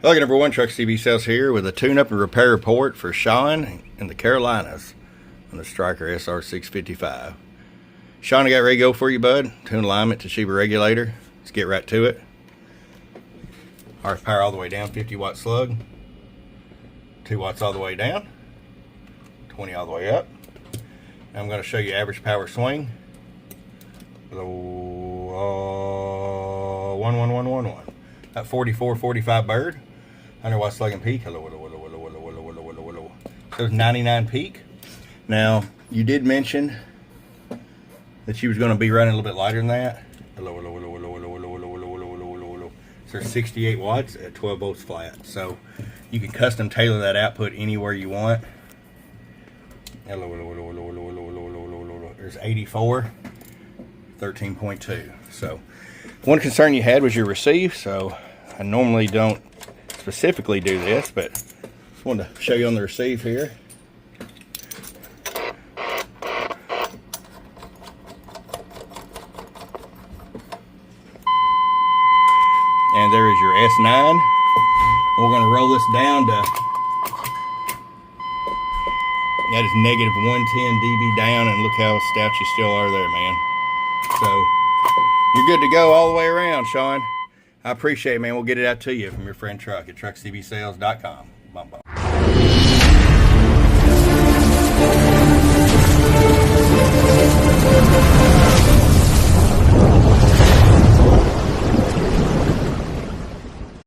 Hello again, everyone. Truck TV Sales here with a tune-up and repair report for Shawn in the Carolinas on the Stryker SR-655. Shawn, I got ready to go for you, bud. Tune alignment to Toshiba regulator. Let's get right to it. Horsepower all the way down, 50 watt slug. 2 watts all the way down. 20 all the way up. Now I'm going to show you average power swing. 11111. That 44-45 bird. 100 watt slug and peak. Hello. There's 99 peak. Now, you did mention that she was going to be running a little bit lighter than that. So there's 68 watts at 12 volts flat. So you can custom tailor that output anywhere you want. There's 84, 13.2. So one concern you had was your receive. So I normally don't specifically do this, but just wanted to show you on the receive here. And there is your S9. We're going to roll this down to, that is negative 110 dB down, and look how stout you still are there, man. So you're good to go all the way around, Shawn. I appreciate it, man. We'll get it out to you from your friend Truck at truckcvsales.com. Bum, bum.